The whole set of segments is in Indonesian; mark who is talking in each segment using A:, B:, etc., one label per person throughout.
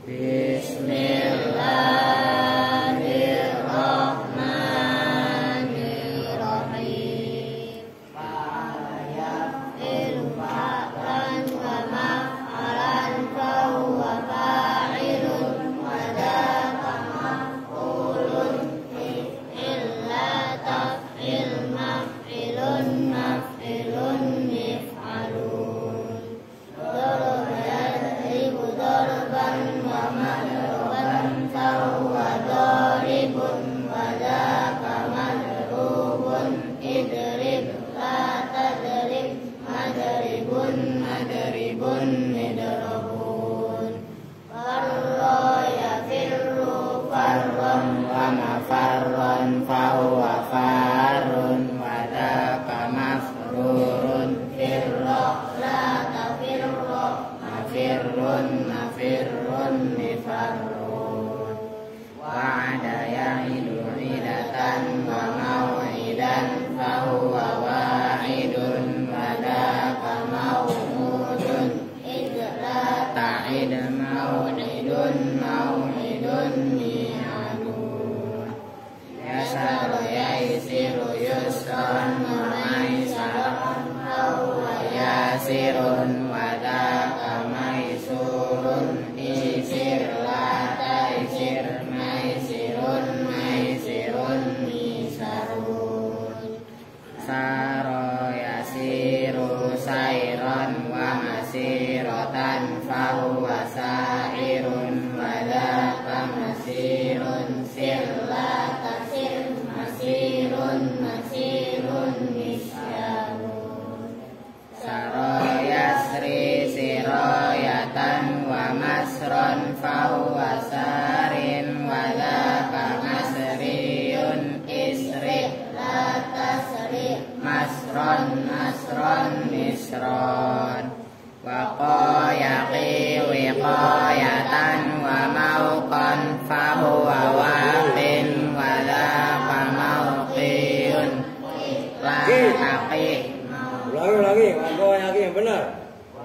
A: Bismillahirrahmanirrahim. Fa'ala yaf'il fa'lan wa maf'alan fahuwa fa'ilun wa dzaka maf'ulun illa taf'il maf'ilun maf'ilun mif'alun. Daraba yadribu darban wa madruban fahuwa daribun wa dzaka madrubun idrib la tadrib madribun madribun midrabun. Farra yafirru farran wa mafarran fahuwa farrun wa dzaka mafrurun firra la tafirra mafirrun mafirrun mifarrun. Wa'ada ya'idu idatan wa maw'idan fahuwa wa'idun wa dzaka maw'udun idla ta'id maw'idun maw'idun mi'adun. Yasaru yaisiru yusran wa maisaran fahuwa yasirun wa dzaka maisurun isir la taisir maisirun maisirun misarun. Saro yasiru sairon wa masiratan fahuwa sairun wa dzaka masirun sir la tasir masirun masirun misyarun. Saro yasri siroyatan wa masron fahuwa sarin wa dzaka masriyun isri la tasri masron masron misron. Waqayaqi wiqayatan wa mauqan fahuwa waqin wa dzaka mauqiyun la taqi.
B: Ulangi, waqayaqi yang benar.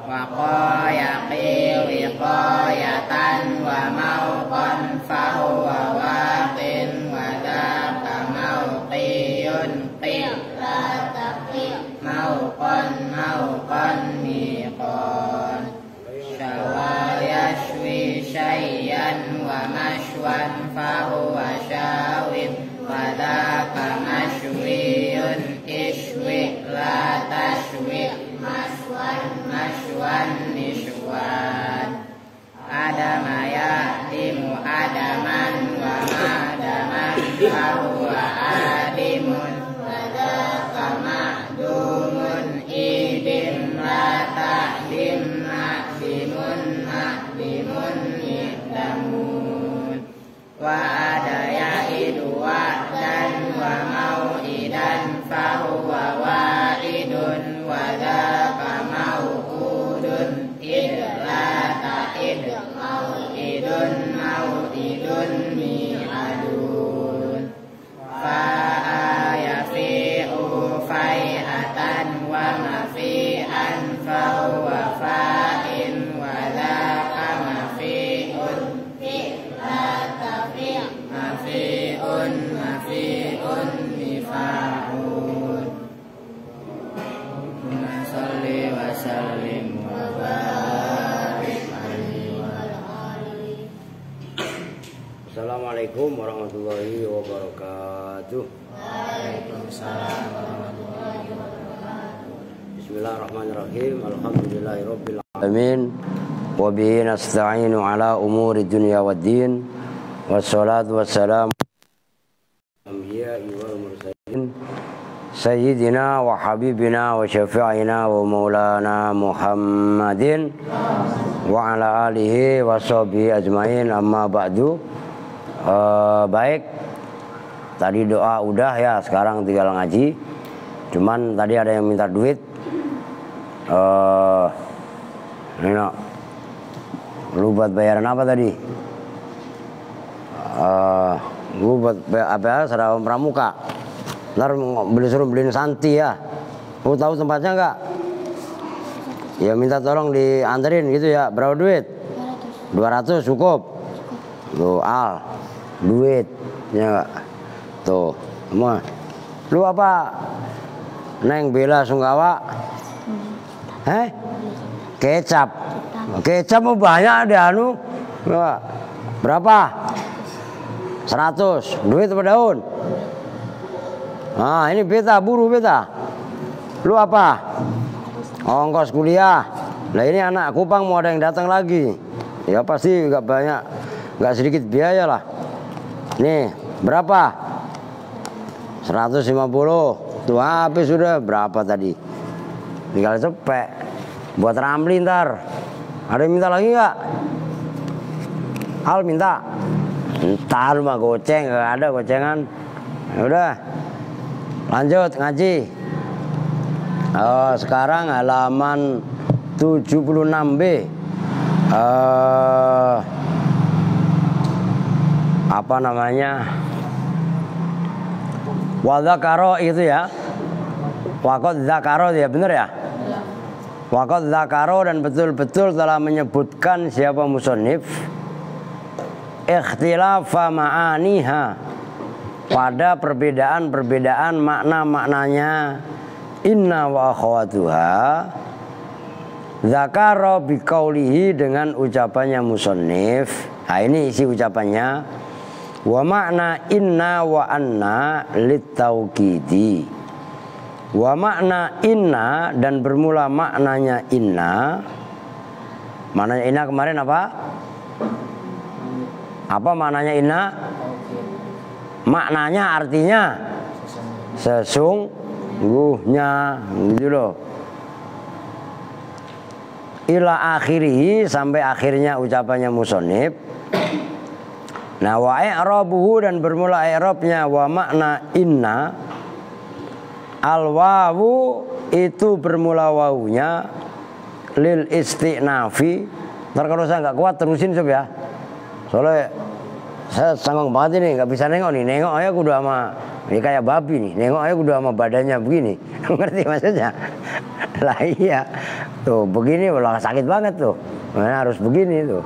A: Waqayaqi wiqayatan wa mauqan fahuwa waqin wa dzaka mauqiyun qil la taqi mauqan mauqan miqan. Syawa yashwi syayyan wa mashwan fahuwa syawin wa dzaka mashwiyun ishwi la tashwi mashwan mashwan nishwan. Adama ya'dimu adaman wa ma'daman fahuwa adimun wa dzaka ma'dumun idin la ta'dim ma'dimun ma'dimun mi'damun. Wa ada ya'idu wa'dan wa mau'idan fahuwa wa'idun wa dzaka mau'udun idla ta'id mau'idun mau'idun mi'adun. Fa'a yafi'u fai'atan wa mafi'an fahuwa fa'in wa dzaka mafi'un fi'la tafi' mafi'un mafi'un mifa'un. Salli wa sallim wa barik alaihi wa alihi.
B: Assalamualaikum warahmatullahi wabarakatuh.
A: Waalaikumsalam warahmatullahi wabarakatuh.
B: Bismillahirrahmanirrahim. Alhamdulillahirabbil alamin. Wa bihi nasta'inu ala umuri dunya waddin. Wassalatu wassalamu anbiya'i wal mursalin. Sayyidina wa habibina wa syafi'ina wa maulana Muhammadin wa ala alihi wa sahbihi ajmain, amma ba'du. Baik, tadi doa udah ya, sekarang tinggal ngaji. Cuman tadi ada yang minta duit. Nino, lu buat bayaran apa tadi? Lu buat apa? Seragam pramuka. Ntar suruh beliin Santi ya. Lu tahu tempatnya nggak? Ya minta tolong dianterin gitu ya. Berapa duit? 200 cukup. Tuh al, duit, ya enggak? Tuh, semua. Lu apa? Neng Bella Sungkawa? Kecap. Kecap mau banyak deh anu. Berapa? 100. Duit apa daun? Nah, ini beta, buru beta. Lu apa? Ongkos kuliah. Lah ini anak Kupang mau ada yang datang lagi. Ya pasti nggak banyak, nggak sedikit biaya lah. Nih, berapa? 150. Tuh habis sudah. Berapa tadi? Tinggal cepet. Buat Ramli ntar. Ada yang minta lagi nggak? Al minta. Ntar mah goceng, nggak ada gocengan. Ya udah. Lanjut ngaji. Sekarang halaman 76B. Apa namanya? Wadzakaro itu ya. Waqad dzakaro ya, benar ya? Waqad dzakaro dan betul-betul telah menyebutkan siapa musannif ikhtilafa ma'aniha, pada perbedaan-perbedaan makna-maknanya. Inna wa akhawatuha dzakara biqaulihi, dengan ucapannya musannif. Nah ini isi ucapannya. Wa makna inna wa anna litaukidi. Wa makna inna, dan bermula maknanya inna. Maknanya inna kemarin apa? Apa maknanya inna? Maknanya artinya sesungguhnya, gitu loh. Ila akhirih, sampai akhirnya ucapannya musannif. Nah wa i'rabuhu, dan bermula i'rabnya wa makna inna. Al wawu, itu bermula wawunya lil isti'nafi. Ntar kalau saya nggak kuat terusin sob ya. Soalnya saya sanggung banget ini, nggak bisa nengok nih. Nengok aja kudu sama, ini kayak babi nih. Nengok aja kudu sama badannya begini. Ngerti maksudnya? Lah iya. Tuh begini malah sakit banget tuh. Nah, harus begini tuh.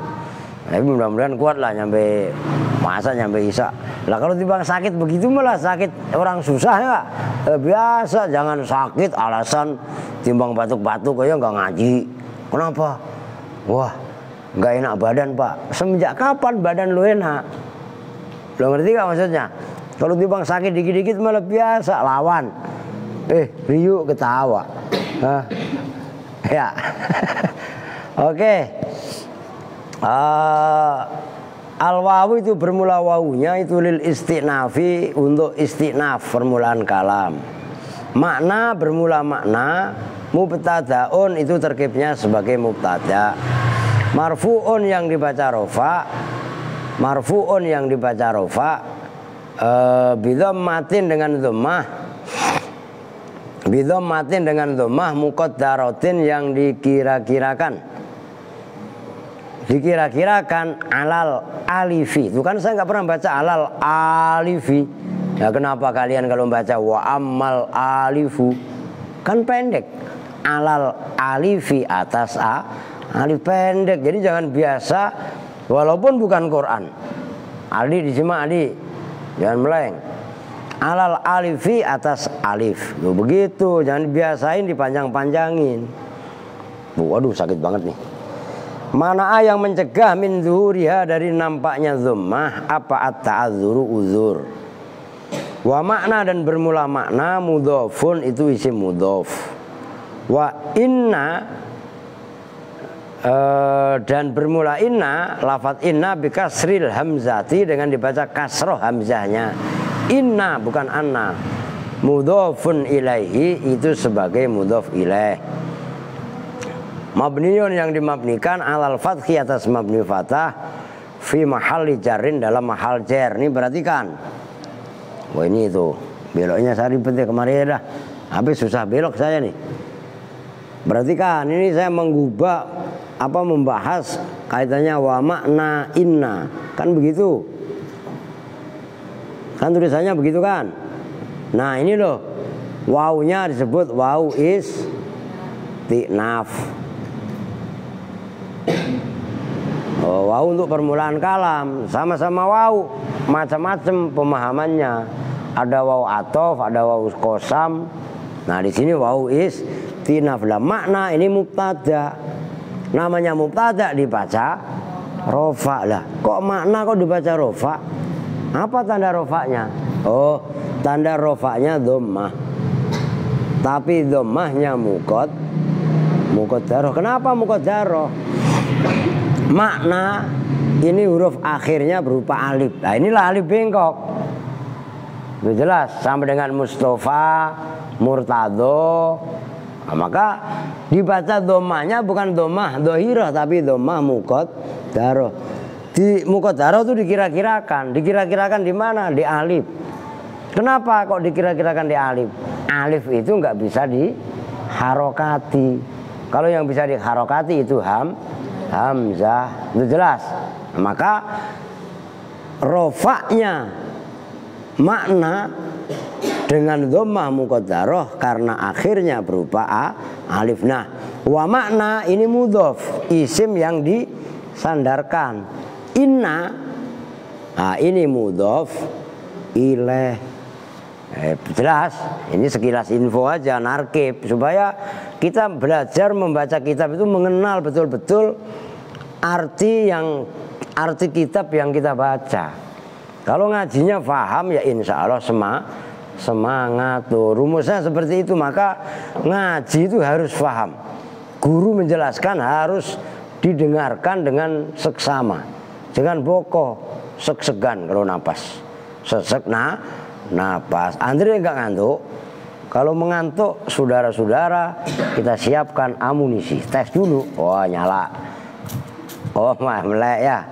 B: Tapi mudah-mudahan kuat lah nyampe masa nyampe Isya. Lah kalau tiba sakit begitu malah sakit orang susah ya. Biasa, jangan sakit alasan timbang batuk-batuk aja nggak ngaji. Kenapa? Wah, nggak enak badan pak. Semenjak kapan badan lu enak? Lo ngerti gak maksudnya? Kalau timbang sakit dikit-dikit malah biasa lawan. Riu ketawa. Hah? Ya. Oke. Al-wawu itu bermula wawunya itu lil isti'nafi, untuk isti'naf, permulaan kalam. Makna bermula makna. Mubtadaun itu terkibnya sebagai mubtada. Marfu'un yang dibaca rofa. Marfu'un yang dibaca rofa. Bidhammatin dengan dhammah. Bidhammatin dengan dhammah muqaddaratin yang dikira-kirakan. Dikira-kirakan alal alifi. Itu kan saya nggak pernah baca alal alifi. Ya kenapa kalian kalau baca wa ammal alifu? Kan pendek. Alal alifi, atas alif pendek. Jadi jangan biasa walaupun bukan Quran. Aldi disimak Aldi. Jangan meleng. Alal alifi, atas alif. Loh, begitu. Jangan dibiasain dipanjang-panjangin. Waduh sakit banget nih. Mana yang mencegah min zuhuriha, dari nampaknya dhammah, apa at-ta'adzuru, uzur. Wa makna, dan bermula makna mudhofun, itu isim mudhof. Wa inna, dan bermula inna, lafadz inna bikasril hamzati, dengan dibaca kasroh hamzahnya. Inna bukan anna. Mudhofun ilaihi, itu sebagai mudhof ilaih. Mabniun yang dimabnikan alal fathi, atas mabni fathah, fi mahalli jarrin, dalam mahal jar. Ini perhatikan. Wah ini itu beloknya saya ribet ya kemarin dah. Habis susah belok saya nih. Perhatikan, ini saya menggubah membahas kaitannya wa makna inna. Kan begitu. Kan tulisannya begitu kan. Nah ini loh, wawunya disebut wawu isti'naf. Wawu untuk permulaan kalam, sama-sama wawu, macam-macam pemahamannya. Ada wawu atof, ada wawu kosam. Nah di sini wawu istinaf lah. Makna ini mubtada. Namanya mubtada dibaca rofa lah. Kok makna kok dibaca rofa? Apa tanda rofanya? Oh, tanda rofanya dhammah. Tapi dhammahnya muqaddarah. Kenapa muqaddarah? Makna ini huruf akhirnya berupa alif. Nah inilah alif bengkok. Itu jelas sama dengan Mustafa, Murtado. Nah, maka dibaca dhammahnya bukan dhammah dhahirah tapi dhammah muqaddarah. Di muqaddarah itu dikira-kirakan di mana? Di alif. Kenapa kok dikira-kirakan di alif? Alif itu nggak bisa diharokati. Kalau yang bisa diharokati itu hamzah, itu jelas. Maka rofaknya makna dengan dhammah muqaddarah karena akhirnya berupa alif. Nah, wa makna ini mudhof, isim yang disandarkan. Inna, nah ini mudhof ilaih. Jelas, ini sekilas info aja, narkib, supaya kita belajar membaca kitab itu mengenal betul-betul arti kitab yang kita baca. Kalau ngajinya paham ya insya Allah semangat tuh. Rumusnya seperti itu, maka ngaji itu harus paham. Guru menjelaskan harus didengarkan dengan seksama, jangan boko, seg-segan kalau napas, sesek napas. Andre enggak ngantuk. Kalau mengantuk, saudara-saudara, kita siapkan amunisi. Tes dulu. Wah, nyala. Oh, melek ya.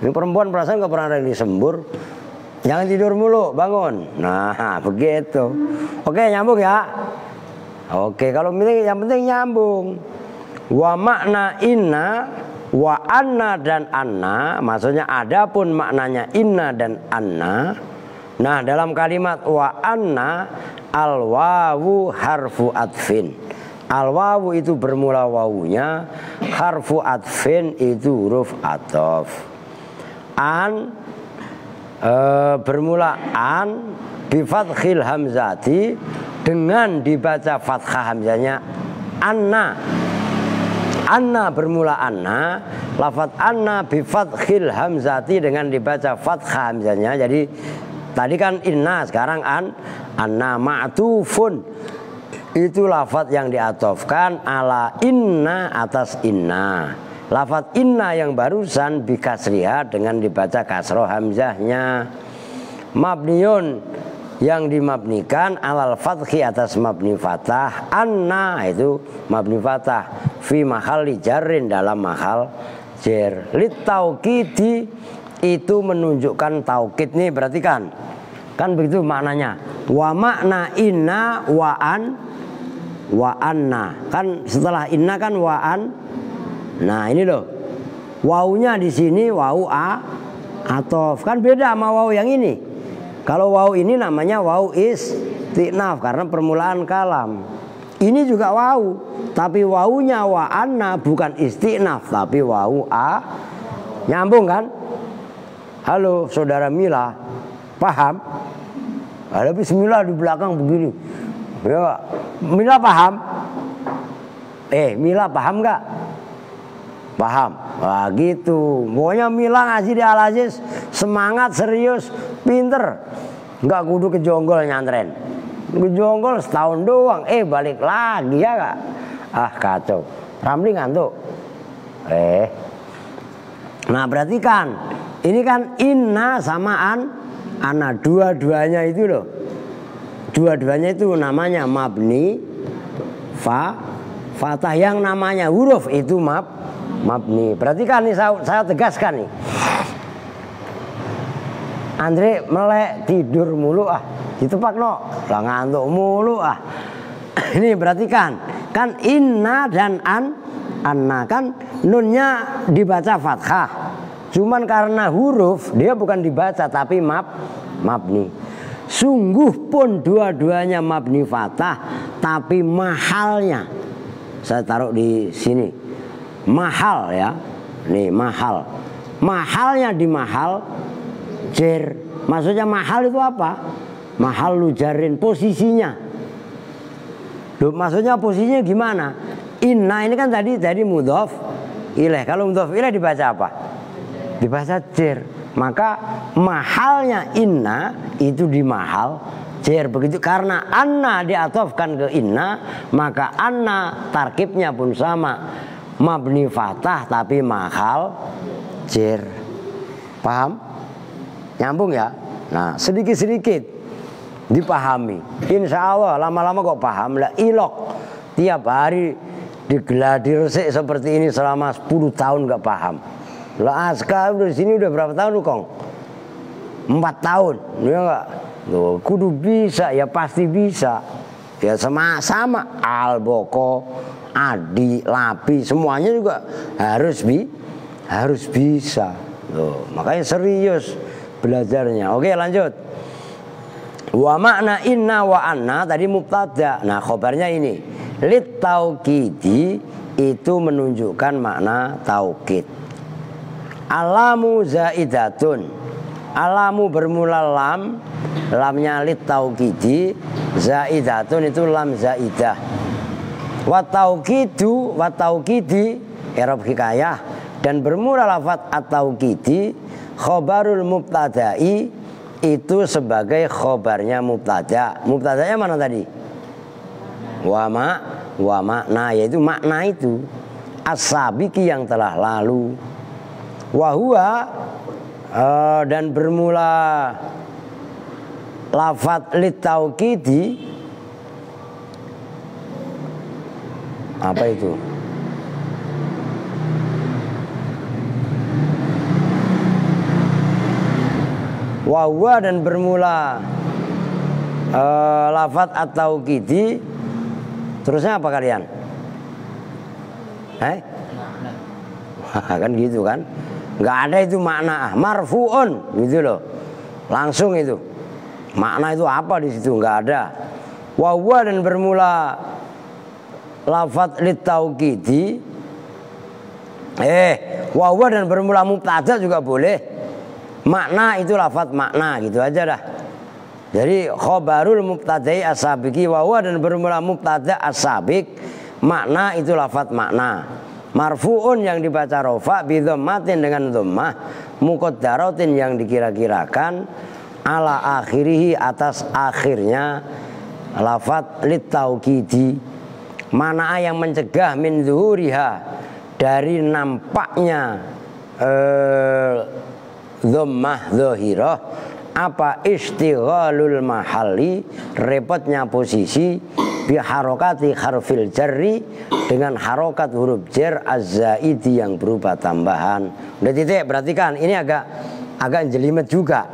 B: Ini perempuan perasaan enggak pernah ada disembur. Jangan tidur mulu, bangun. Nah, begitu. Oke, nyambung ya. Oke, kalau yang penting nyambung. Wa makna inna, wa anna dan anna, maksudnya adapun maknanya inna dan anna. Nah, dalam kalimat wa anna al wawu harfu atfin. Al wawu itu bermula wawunya, harfu atfin itu huruf atof. An bermula an bi fathil hamzati, dengan dibaca fathah hamzanya anna. Anna bermula anna, lafadz anna bi fathil hamzati dengan dibaca fathah hamzanya. Jadi tadi kan inna, sekarang anna ma'tufun. Itu lafadz yang diatofkan ala inna, atas inna. Lafadz inna yang barusan bikasriha dengan dibaca kasroh hamzahnya. Mabniun yang dimabnikan alal fathi, atas mabni fatah. Anna itu mabni fatah fi mahalli jarrin, dalam mahal jar. Lit taukidi itu menunjukkan taukid nih, perhatikan. Kan begitu maknanya. Wa makna inna wa anna. Kan setelah inna kan wa an. Nah, ini loh. Wawunya di sini wawu atof. Kan beda sama wawu yang ini. Kalau wawu ini namanya wawu istinaf karena permulaan kalam. Ini juga wawu, tapi wawunya wa anna bukan istinaf tapi wawu Nyambung kan? Halo saudara Mila, paham? Ada bismillah di belakang begini. Ya, Mila paham? Mila paham nggak? Paham. Wah gitu. Pokoknya Mila ngaji di Al-Aziz semangat, serius, pinter. Nggak kudu kejonggol nyantren. Kejonggol setahun doang. Balik lagi ya nggak? Kacau. Ramli ngantuk. Nah perhatikan. Ini kan inna sama ana, dua-duanya itu loh. Dua-duanya itu namanya mabni fatah, yang namanya huruf itu mabni. Perhatikan nih, saya tegaskan nih. Andre melek tidur mulu ditepak no, lah ngantuk mulu Ini perhatikan, kan inna dan anna kan nunnya dibaca fathah. Cuman karena huruf dia bukan dibaca tapi mabni. Sungguh pun dua-duanya mabni fathah, tapi mahalnya saya taruh di sini. Mahal ya. Nih mahal. mahalnya di mahal jer. Maksudnya mahal itu apa? Mahal lujarin, posisinya. Loh, maksudnya posisinya gimana? Inna ini kan tadi mudhof ilaih. Kalau mudhof ilaih dibaca apa? Dibaca jer. Maka mahalnya inna itu di mahal jer. Begitu karena anna diatofkan ke inna, maka anna tarkibnya pun sama, mabni fathah tapi mahal jer. Paham? Nyambung ya? Nah, sedikit-sedikit dipahami. Insya Allah lama-lama kok paham lah. Ilok tiap hari digeladi resik seperti ini selama 10 tahun gak paham. Lah Aska udah di sini udah berapa tahun lu Kong? 4 tahun, ya enggak? Loh, kudu bisa ya, pasti bisa. Ya sama Al Boko, Adi, Lapi semuanya juga harus bisa. Loh, makanya serius belajarnya. Oke, lanjut. Wa makna inna wa anna tadi mubtada. Nah, khobarnya ini lit taukidi itu menunjukkan makna taukid. Alamu zaidatun. Alamu bermula lam, lamnya lit taukidi, zaidatun itu lam zaidah. Wa taukidu, wa taukidi i'rab hikayah dan bermula lafaz at-taukidi khobarul mubtada'i itu sebagai khobarnya mubtada. Mubtadanya mana tadi? Wa makna, yaitu makna itu as-sabiqi yang telah lalu. Wa huwa dan bermula lafaz litaukidi apa itu? Wa dan bermula lafaz at-taukidi terusnya apa kalian? Kan gitu kan? Nggak ada itu makna marfu'un gitu loh. Langsung itu. Makna itu apa di situ? Nggak ada. Wa dan bermula lafaz litaukidi wa dan bermula mubtada juga boleh. Makna itu lafaz makna gitu aja dah. Jadi khobarul mubtada'i as-sabiqi wa huwa dan bermula mubtada as-sabiq, makna itu lafaz makna. Marfu'un yang dibaca rafa bi dhammatin dengan dhammah, muqaddaratin yang dikira-kirakan ala akhirih atas akhirnya lafaz litaukidi. Mana yang mencegah min zuhuriha dari nampaknya dhammah zahirah apa istighalul mahalli repotnya posisi bi harokati harfil jarri dengan harokat huruf jar az-zaidi yang berupa tambahan. Udah titik, perhatikan ini agak jelimet juga.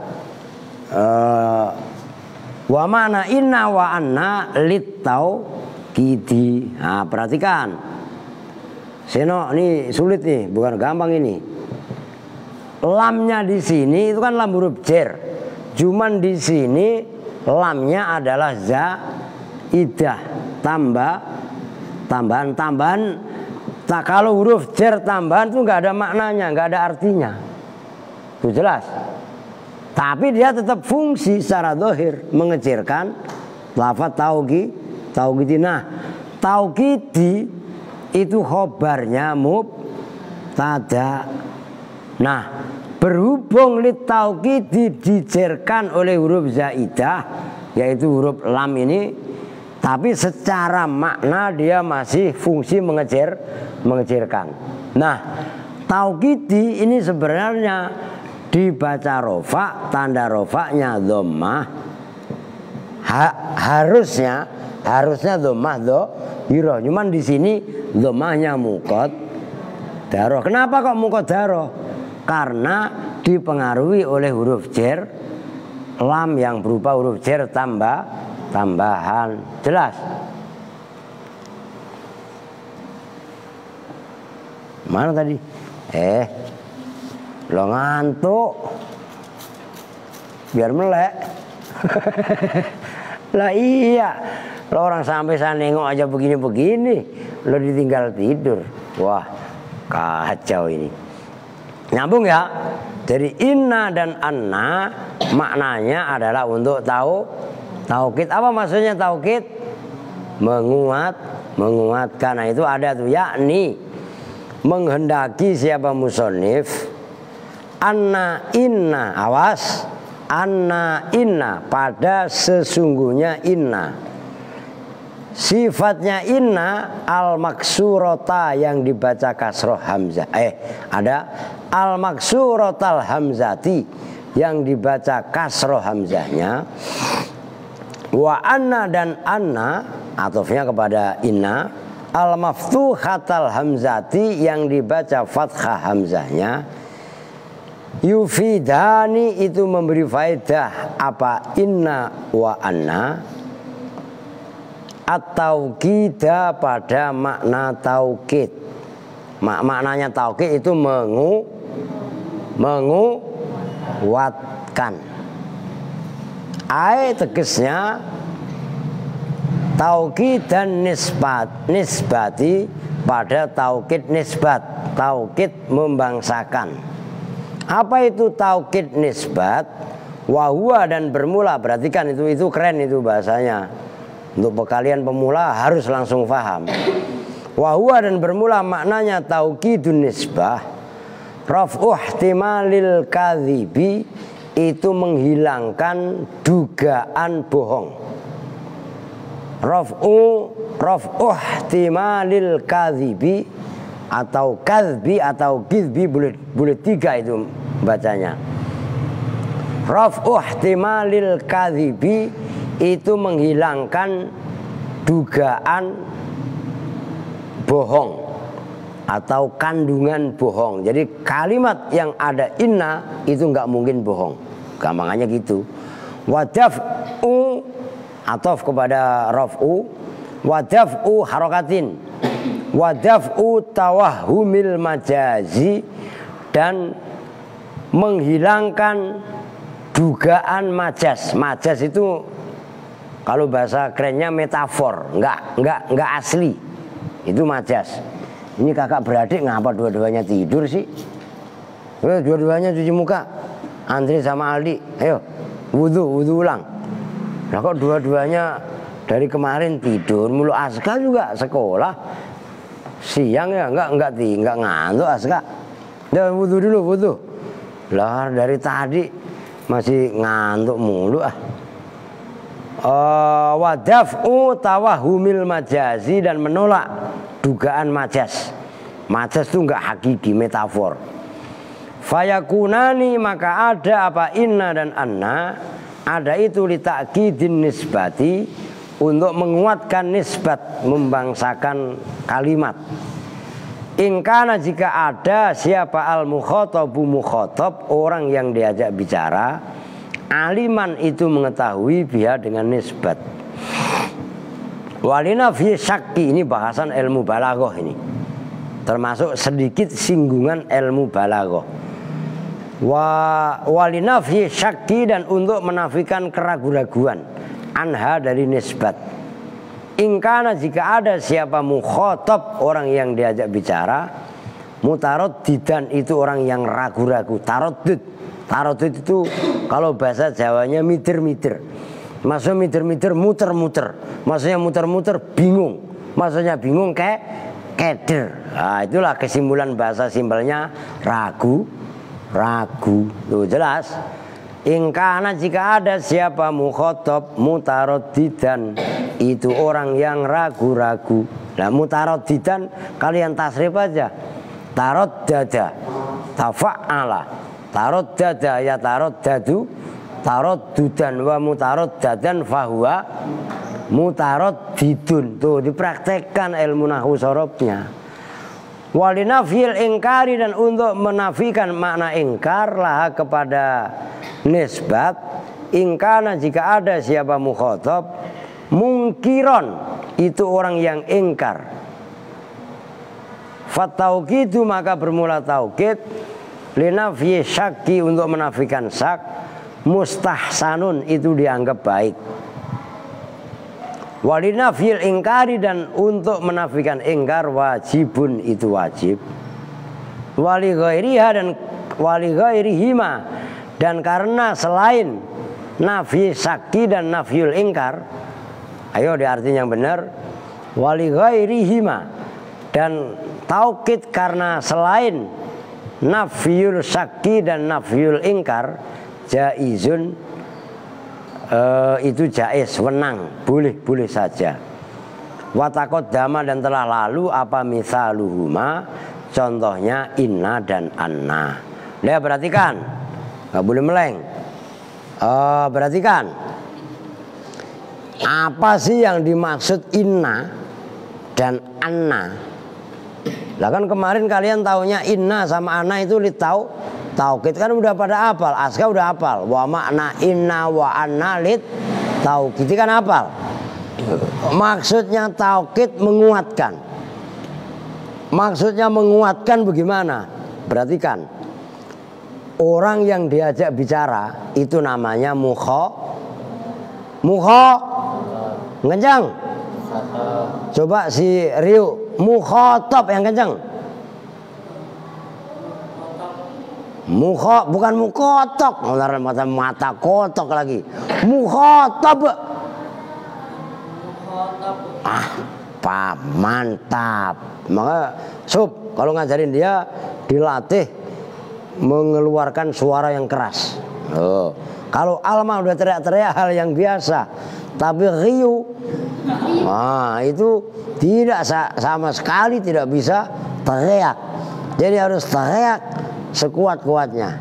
B: Wa mana inna wa anna litau kidi. Nah, perhatikan. Seno ini sulit nih, bukan gampang ini. Lamnya di sini itu kan lam huruf jar. Cuman di sini lamnya adalah zaidah, tambahan. Tak kalau huruf jar tambahan itu nggak ada maknanya, nggak ada artinya. Itu jelas. Tapi dia tetap fungsi secara zahir mengecilkan lafaz taukidi. Nah, taukidi itu khobarnya mubtada. Nah, berhubung litaukidi dijerkan oleh huruf zaidah yaitu huruf lam ini, tapi secara makna dia masih fungsi mengecilkan. Nah, taukidi ini sebenarnya dibaca rofa, tanda rofanya dhammah. Harusnya dhammah dhahirah. Cuman di sini dhammahnya muqaddarah. Kenapa kok muqaddarah? Karena dipengaruhi oleh huruf jar lam yang berupa huruf jar tambahan. Jelas? Mana tadi? Lo ngantuk biar melek. Lah iya, lo orang sampai sana nengok aja begini-begini, lo ditinggal tidur. Wah, kacau ini. Nyambung ya? Jadi inna dan anna maknanya adalah untuk taukid. Apa maksudnya taukid? Menguatkan. Nah itu ada tuh, yakni menghendaki siapa musonif anna inna, awas, anna inna, pada sesungguhnya inna, sifatnya inna al maksurota yang dibaca kasroh hamzah, ada al maksurotal hamzati yang dibaca kasroh hamzahnya, wa anna dan anna atofnya kepada inna, al maftuhatal hamzati yang dibaca fathah hamzahnya, yufidani itu memberi faedah apa inna wa anna at-taukida pada makna taukid. Maknanya taukid itu menguatkan. Tegesnya taukid dan nisbati pada taukid nisbat, taukid membangsakan. Apa itu taukid nisbat? Wahua dan bermula, perhatikan itu keren itu bahasanya. Untuk kalian pemula harus langsung paham. Wahua dan bermula maknanya taukidun nisbah. Raf'u ihtimalil kadhibi itu menghilangkan dugaan bohong. Raf'u ihtimalil kadhibi atau kadhbi atau gizbi, boleh tiga itu bacanya. Raf'u ihtimalil kadhibi itu menghilangkan dugaan bohong atau kandungan bohong. Jadi kalimat yang ada inna itu nggak mungkin bohong, gampangannya gitu. Wadaf'u atof kepada raf'u, wadaf'u harokatin, wadaf'u tawahumil majazi dan menghilangkan dugaan majas. Majas itu kalau bahasa kerennya metafor, nggak asli. Itu majas. Ini kakak beradik ngapa dua-duanya tidur sih? Dua-duanya cuci muka. Andri sama Aldi, ayo wudhu ulang. Nah kok dua-duanya dari kemarin tidur? Mulu Aska juga sekolah siang ya, nggak ngantuk Aska. Udah wudhu dulu, wudhu. Lah dari tadi masih ngantuk mulu ah. Wadaf'u tawahumil majazi dan menolak dugaan majas. Majas itu enggak hakiki, metafor. Fayakunani maka ada apa inna dan anna, ada itu li ta'kidin nisbati untuk menguatkan nisbat, membangsakan kalimat. Ingkana jika ada siapa al mukhatabu mukhatab, orang yang diajak bicara, aliman itu mengetahui biha dengan nisbat. Walina fi syakki, ini bahasan ilmu balaghah ini. Termasuk sedikit singgungan ilmu balaghah. Walina fi syakki dan untuk menafikan keraguan-raguan anha dari nisbat. Ingkana jika ada siapa mukhatab, orang yang diajak bicara, mutaraddidan itu orang yang ragu-ragu, taraddud. Taraddud itu kalau bahasa Jawanya mitir-mitir. Maksudnya mitir-mitir, muter-muter. Maksudnya muter-muter, bingung. Maksudnya bingung kayak keder. Nah, itulah kesimpulan bahasa simpelnya ragu. Tuh jelas. Ingkana jika ada siapa mukhatab mutaraddidan, itu orang yang ragu-ragu. Nah mutaraddidan kalian tasrif aja. Taraddada, tafa'ala. Taraddada ya taraddadu, taraddudan wa mutaraddadan fahuwa mutaraddidun. Tuh dipraktekkan ilmu nahwu sorobnya. Walinafil ingkari dan untuk menafikan makna ingkar lah kepada nisbat. Ingkana jika ada siapa mukhatab mungkiron, itu orang yang ingkar. Fataukidu maka bermula taukid, linafyi syakki untuk menafikan syak, mustahsanun itu dianggap baik. Walinafil ingkari dan untuk menafikan ingkar wajibun itu wajib. Wali ghairiha dan wali ghairihima, dan karena selain nafi syaki dan nafyul ingkar. Ayo diartinya yang benar. Wali ghairihima, dan taukid karena selain nafyul syaki dan nafyul ingkar, jaizun, itu jaiz, wenang, boleh saja. Watakot dama, dan telah lalu apa misaluhuma, contohnya inna dan anna. Lihat, perhatikan, nggak boleh meleng. Perhatikan, apa sih yang dimaksud inna dan anna? Lah kan kemarin kalian taunya inna sama anna itu litau taukid, kan udah pada hafal. Aska udah hafal. Wa makna inna wa anna lit taukid kan hafal. Maksudnya taukid menguatkan. Maksudnya menguatkan bagaimana? Perhatikan. Orang yang diajak bicara itu namanya kencang. Coba si Rio, mukhotob yang kencang. Bukan mukotok, mata kotok lagi. Mukhotob. Mantap. Maka kalau ngajarin dia dilatih mengeluarkan suara yang keras. Kalau Alma udah teriak-teriak hal yang biasa, tapi Rio, itu tidak sama sekali tidak bisa teriak. Jadi harus teriak sekuat-kuatnya.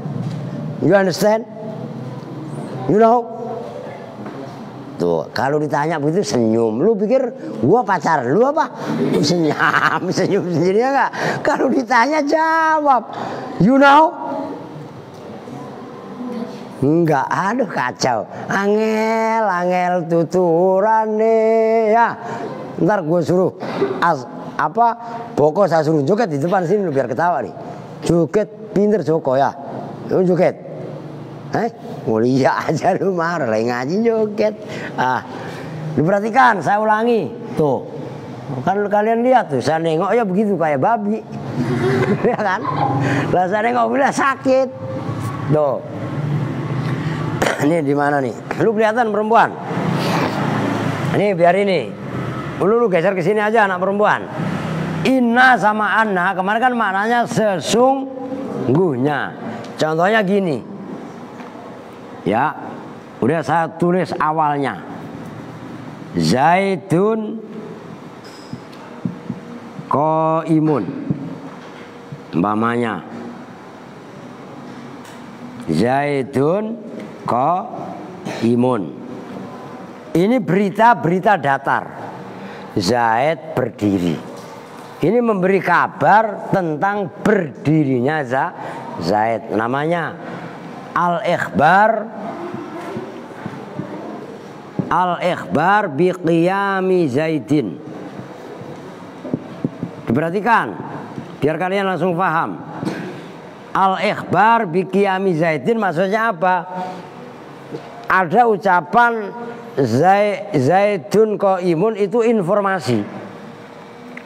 B: You understand? You know? Tuh, kalau ditanya begitu senyum. Lu pikir gua pacar lu apa? Senyum sendiri enggak? Kalau ditanya jawab. You know? Enggak, aduh kacau. Angel tuturane ya. Ntar gue suruh Boko saya suruh joget di depan sini lu biar ketawa nih. Joget pinter Joko ya. Lu joget. Mulia aja lu marah lagi ngaji joget. Lu perhatikan, saya ulangi. Tuh. Kan kalian lihat tuh, saya nengok ya begitu kayak babi. Ya kan? Lah saya nengok bila sakit. Tuh. Ini di mana nih? Lu kelihatan perempuan? Ini biar ini. Lu geser ke sini aja anak perempuan. Inna sama anna kemarin kan maknanya sesungguhnya. Contohnya gini. Ya, udah saya tulis awalnya. Zaidun qaimun. Umpamanya. Zaidun qaimun. Ini berita datar. Zaid berdiri. Ini memberi kabar tentang berdirinya Zaid. Namanya Al-ikhbar bi qiyami Zaidin. Diperhatikan biar kalian langsung paham. Al-ikhbar bi qiyami Zaidin maksudnya apa? Ada ucapan Zaidun qaimun itu informasi.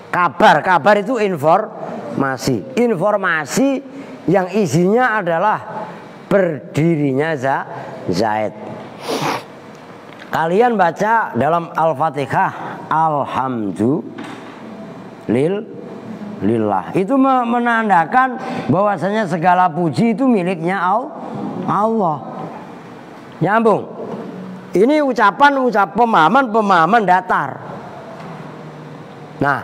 B: Kabar itu informasi. Informasi yang isinya adalah berdirinya Zaid. Kalian baca dalam Al-Fatihah alhamdulillah. Itu menandakan bahwasanya segala puji itu miliknya Allah. Nyambung. Ini ucapan pemahaman datar. Nah,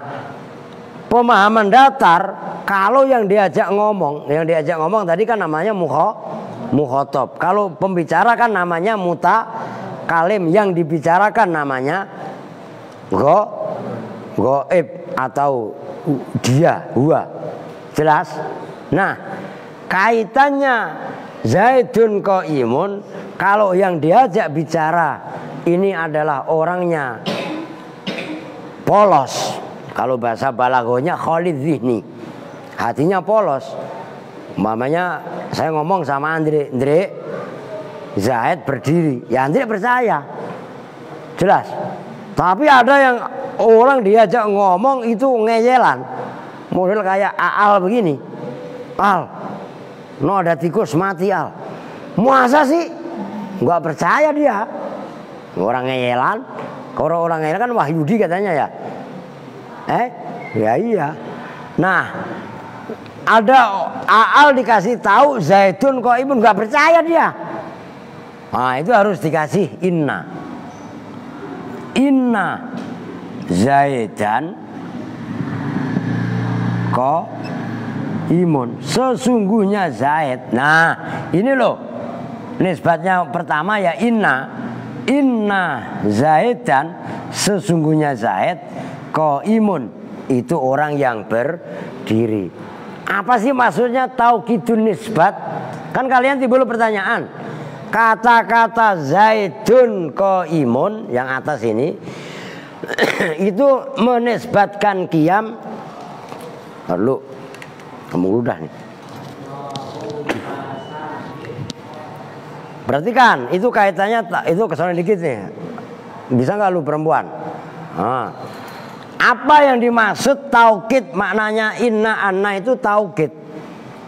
B: pemahaman datar kalau yang diajak ngomong tadi kan namanya mukhotob. Kalau pembicara kan namanya mutakalim, yang dibicarakan namanya goib atau dia, huwa. Jelas? Nah, kaitannya Zaidun qaimun, kalau yang diajak bicara ini adalah orangnya polos. Kalau bahasa balagonya khalid zihni, hatinya polos. Umpamanya saya ngomong sama Andre, Zaid berdiri, ya Andre percaya. Jelas. Tapi ada yang orang diajak ngomong itu ngeyelan. Model kayak Aal begini. Al, No ada tikus mati al. Masa sih? Nggak percaya dia. Orang ngeyelan. Kalau orang ngeyelan kan Wahyudi katanya ya. Ya iya. Nah, ada Aal dikasih tahu Zaidun kok ibu nggak percaya dia. Nah itu harus dikasih inna. Inna Zaidan kok imun. Sesungguhnya Zaid. Nah ini loh nisbatnya pertama ya inna. Inna Zaidan sesungguhnya Zaid kok imun. Itu orang yang berdiri. Apa sih maksudnya taukidun nisbat? Kan kalian timbul pertanyaan. Kata-kata Zaidun qaimun yang atas ini itu menisbatkan qiyam. Lalu kamu udah nih. Perhatikan, itu kaitannya itu kesana dikit nih. Bisa nggak lu perempuan? Nah. Apa yang dimaksud taukid maknanya inna anna itu taukid.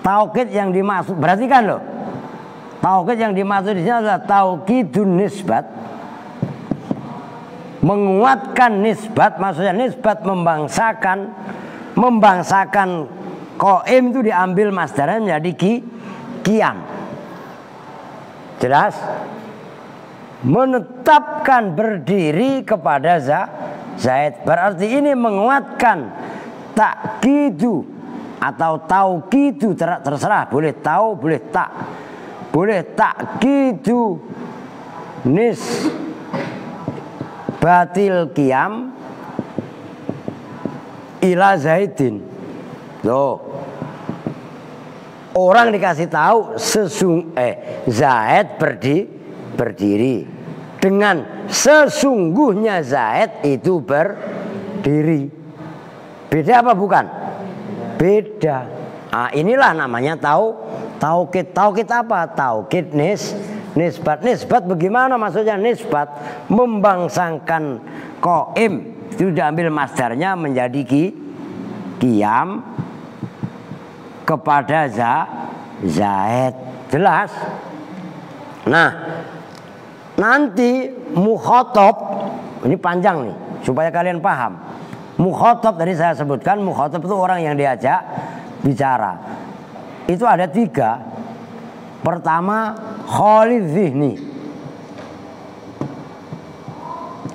B: Taukid yang dimaksud, perhatikan loh. Taukid yang dimaksud di sini adalah taukidun nisbat. Menguatkan nisbat, maksudnya nisbat membangsakan qaim itu diambil masdarnya menjadi qiyam. Jelas? Menetapkan berdiri kepada Zaid. Berarti ini menguatkan takkidu atau taukidu, terserah, boleh tau, boleh tak. Boleh takkidu nisbatil qiyam ila Zaidin. Loh. Orang dikasih tahu Zaid berdiri. Dengan sesungguhnya Zaid itu berdiri. Beda apa bukan? Beda. Nah, inilah namanya taukid. Taukid apa? Taukid nisbat. Nisbat bagaimana maksudnya nisbat? Membangsakan qaim itu diambil masdarnya menjadi qiyam kepada Zaid. Jelas? Nah, nanti mukhatab, ini panjang nih supaya kalian paham. Mukhatab tadi saya sebutkan, mukhatab itu orang yang diajak bicara. Itu ada 3. Pertama khalid zihni.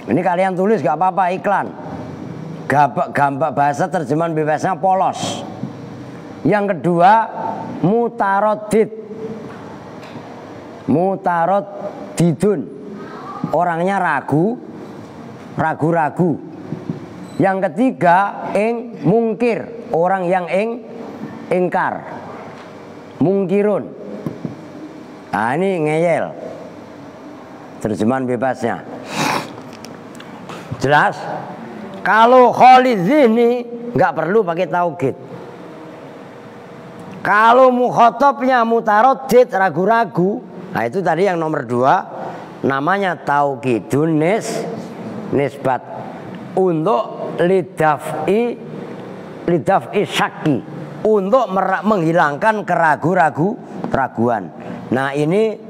B: Ini kalian tulis gak apa-apa, iklan. Gambar bahasa terjemahan bebasnya polos. Yang kedua mutaradid. Mutaradidun. Orangnya ragu-ragu. Yang ketiga mungkir, orang yang ingkar, mungkirun. Nah ini ngeyel, terjemahan bebasnya. Jelas? Kalau khalid zihni nggak perlu pakai taukid. Kalau mukhatabnya mutaradid, ragu-ragu, nah itu tadi yang nomor 2. Namanya taukidun nisbat untuk lidaf'i syaki, untuk menghilangkan keraguan. Nah ini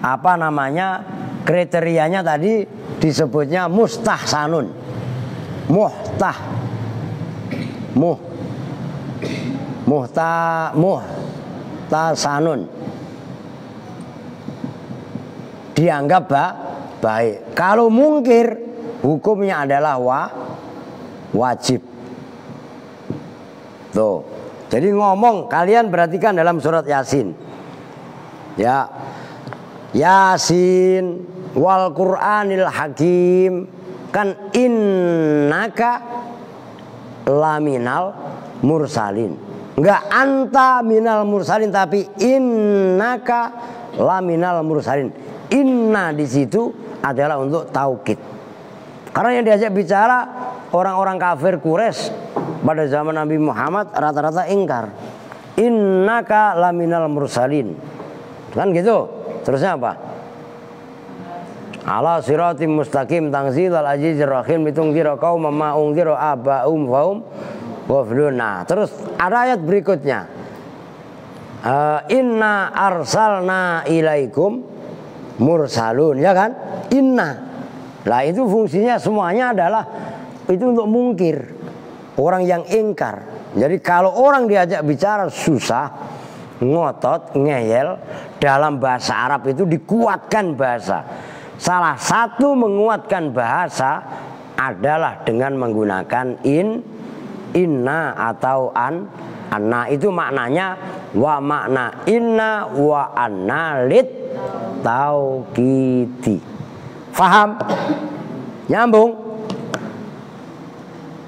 B: apa namanya kriterianya tadi disebutnya mustahsanun, muhtasanun. Dianggap baik. Kalau mungkir hukumnya adalah wajib. Tuh. Jadi ngomong, kalian perhatikan dalam surat Yasin. Ya. Yasin wal Qur'anil Hakim. Kan innaka laminal mursalin. Enggak anta minal mursalin, tapi innaka laminal mursalin. Inna di situ adalah untuk taukid. Karena yang diajak bicara orang-orang kafir Quraisy pada zaman Nabi Muhammad rata-rata ingkar. Innaka laminal mursalin. Kan gitu. Terusnya apa? Ala siratim mustaqim tanzilal azizir rahim litungzira qauman ma unzira abaum faum ghafilun. Nah, terus ada ayat berikutnya. Inna arsalna ilaikum mursalun, ya kan? Inna. Lah itu fungsinya semuanya adalah itu untuk mungkir, orang yang ingkar. Jadi kalau orang diajak bicara susah, ngotot, ngeyel, dalam bahasa Arab itu dikuatkan bahasa. Salah satu menguatkan bahasa adalah dengan menggunakan inna atau anna. Itu maknanya wa makna inna wa anna lit taukiti. Faham? Nyambung?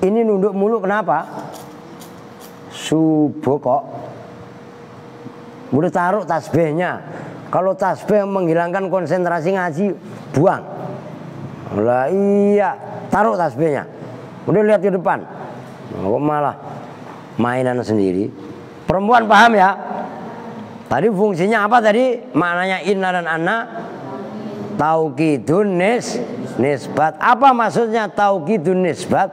B: Ini nunduk mulu kenapa? Subuh kok. Udah taruh tasbihnya. Kalau tasbih menghilangkan konsentrasi ngaji, buang. Lah iya, taruh tasbihnya. Udah lihat ke depan. Kok malah mainan sendiri. Perempuan paham ya? Tadi fungsinya apa tadi? Maknanya inna dan anna. Taukidun nisbat. Apa maksudnya taukidun nisbat?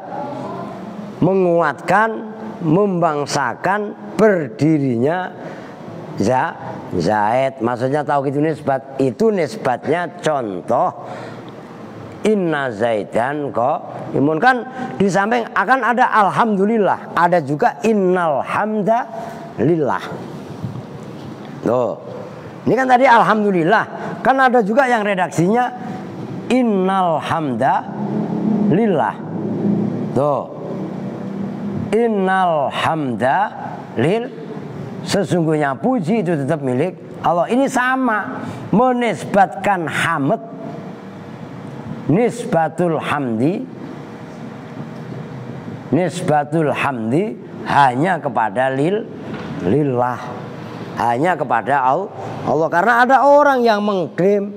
B: Menguatkan, membangsakan berdirinya Zaid. Maksudnya taukidun nisbat. Itu nisbatnya contoh inna zaidan kok imun, kan di samping akan ada alhamdulillah, ada juga innal hamda lillah. Tuh. Ini kan tadi alhamdulillah, kan ada juga yang redaksinya innal hamda lillah. Tuh. Innal hamda lil, sesungguhnya puji itu tetap milik Allah. Ini sama, menisbatkan hamd, nisbatul hamdi hanya kepada lillah, hanya kepada Allah. Karena ada orang yang mengklaim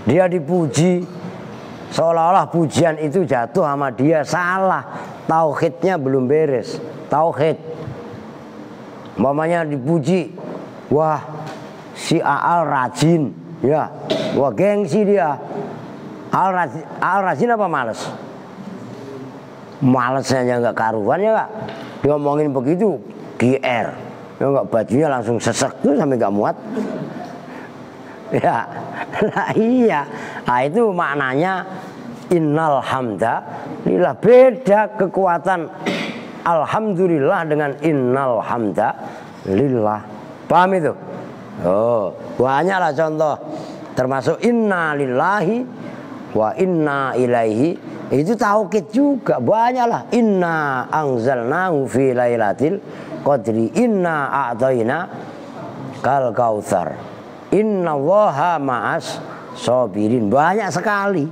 B: dia dipuji, seolah-olah pujian itu jatuh sama dia. Salah, tauhidnya belum beres. Tauhid, umpamanya dipuji, wah si Aal rajin, ya, wah gengsi dia. Al rajin apa males? Malesnya aja nggak karuan ya kak. Diomongin begitu, GR, ya nggak, bajunya langsung sesek tuh sampai nggak muat. Ya, nah iya. Nah itu maknanya innal hamda lillah. Beda kekuatan alhamdulillah dengan innal hamda lillah. Paham itu? Oh, banyaklah contoh. Termasuk inna lillahi wa inna ilaihi, itu taukid juga banyaklah. Inna anzalnahu fi lailatul qadri, inna a'tayna kal kautsar, inna Allaha ma'as sabirin. Banyak sekali.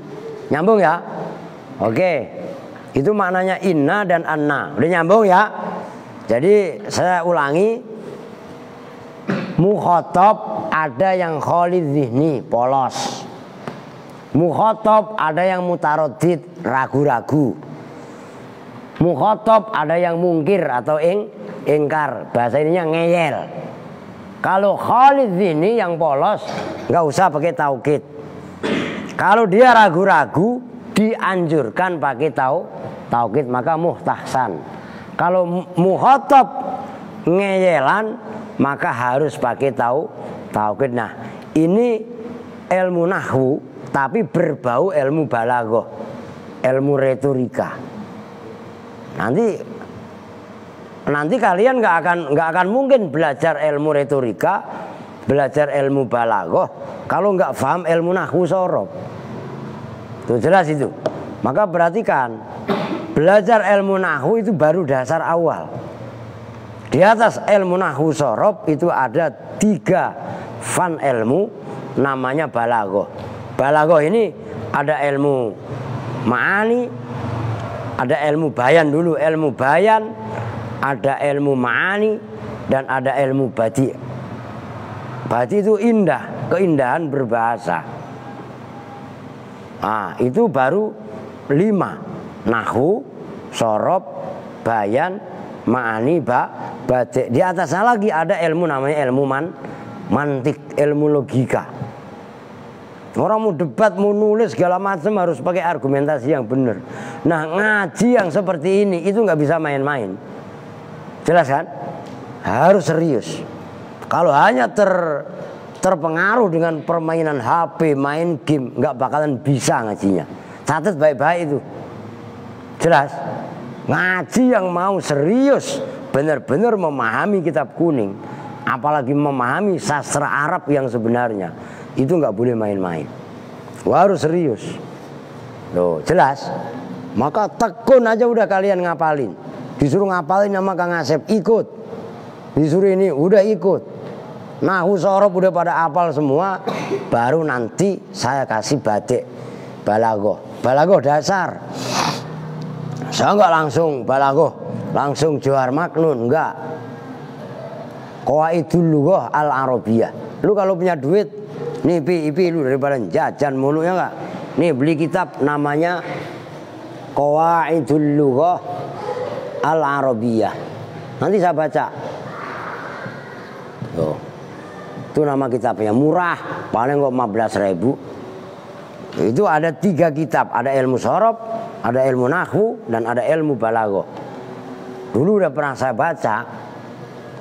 B: Nyambung ya? Oke. Itu maknanya inna dan anna. Udah nyambung ya? Jadi saya ulangi, mukhatab ada yang khalid zihni, polos. Mukhatab ada yang mutaradid, ragu-ragu. Mukhatab ada yang mungkir atau ingkar. Bahasa ininya ngeyel. Kalau khalid zihni yang polos, nggak usah pakai taukid. Kalau dia ragu-ragu, dianjurkan pakai taukid, maka muhtahsan. Kalau mukhatab ngeyelan, maka harus pakai taukid. Nah, ini ilmu nahwu tapi berbau ilmu balaghah, ilmu retorika. Nanti kalian nggak akan mungkin belajar ilmu retorika, belajar ilmu balaghah kalau nggak paham ilmu nahwu sorof. Tuh jelas itu. Maka perhatikan, belajar ilmu nahwu itu baru dasar awal. Di atas ilmu nahwu sorof itu ada 3 fan ilmu, namanya balaghah. Balaghah ini ada ilmu ma'ani, ada ilmu bayan dulu, ilmu bayan, ada ilmu ma'ani, dan ada ilmu badi. Badi itu indah, keindahan berbahasa. Nah, itu baru 5. Nahwu, sorof, bayan, ma'ani, badi. Di atasnya lagi ada ilmu namanya ilmu mantik, ilmu logika. Orang mau debat, mau nulis segala macam harus pakai argumentasi yang benar. Nah, ngaji yang seperti ini itu nggak bisa main-main. Jelas kan? Harus serius. Kalau hanya terpengaruh dengan permainan HP, main game, nggak bakalan bisa ngajinya. Catat baik-baik itu. Jelas? Ngaji yang mau serius, benar-benar memahami kitab kuning, apalagi memahami sastra Arab yang sebenarnya, itu nggak boleh main-main. Harus serius. Loh, jelas? Maka tekun aja udah kalian ngapalin. Disuruh ngapalin sama Kang Asep, ikut. Disuruh ini, udah ikut. Nahu sorob udah pada apal semua. Baru nanti saya kasih batik balagoh. Balagoh dasar. Saya enggak langsung balagoh, langsung Johar Maknun, enggak. Qawaidul Lughah Al-Arabiyah. Lu kalau punya duit, nih pi lu daripada jajan mulu ya enggak? Nih beli kitab namanya Qawaidul Lughah Al-Arabiyah. Nanti saya baca. Tuh. Itu nama kitabnya, murah, paling kok 15.000. Itu ada 3 kitab, ada ilmu sorob, ada ilmu nahwu, dan ada ilmu balaghah. Dulu udah pernah saya baca,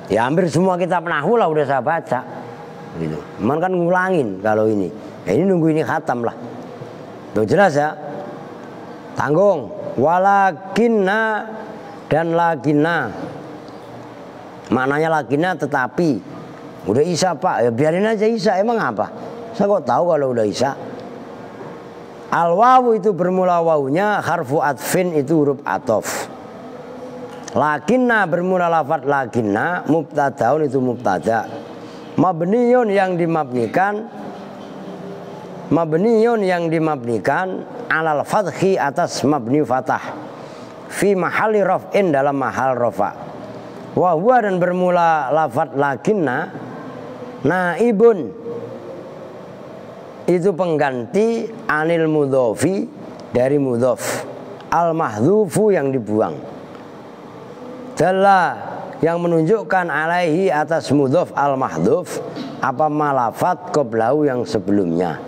B: ya hampir semua kitab nahwu lah udah saya baca. Gitu. Cuman kan ngulangin kalau ini. Ya ini nunggu ini khatam lah. Tuh jelas ya. Tanggung. Walakinna dan lakinna. Maknanya lakinna tetapi. Udah Isa Pak, ya biarin aja Isa, emang apa? Saya kok tahu kalau udah Isa. Al-wawu itu bermula wawunya, harfu atfin itu huruf atof. Lakinna bermula lafadz lakinna, mubtadaun itu mubtada. Mabniyun yang dimabnikan alal fathi atas mabni fatah. Fi mahalli raf'in dalam mahal rafa'. Wa huwa dan bermula lafadz lakinna naibun itu pengganti anil mudhofi dari mudhof, al mahdhufu yang dibuang, dalla yang menunjukkan alaihi atas mudhof al mahdhuf apa malafat qablahu yang sebelumnya.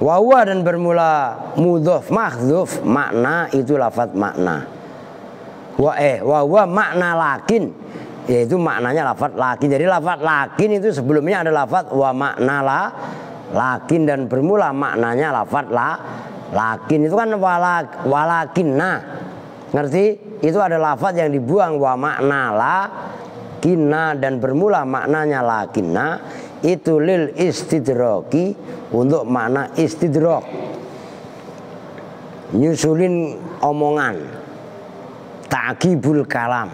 B: Wa huwa dan bermula mudhof mahdhuf makna itu lafadz makna. Wa huwa makna lakin, yaitu maknanya lafadz lakin. Jadi lafadz lakin itu sebelumnya ada lafadz wa makna lakin dan bermula maknanya lafadz lakin. Itu kan walakinna. Ngerti? Itu ada lafadz yang dibuang wa makna lakinna dan bermula maknanya lakinna. Itu lil istidroki, untuk makna istidrok, nyusulin omongan, ta'qibul kalam.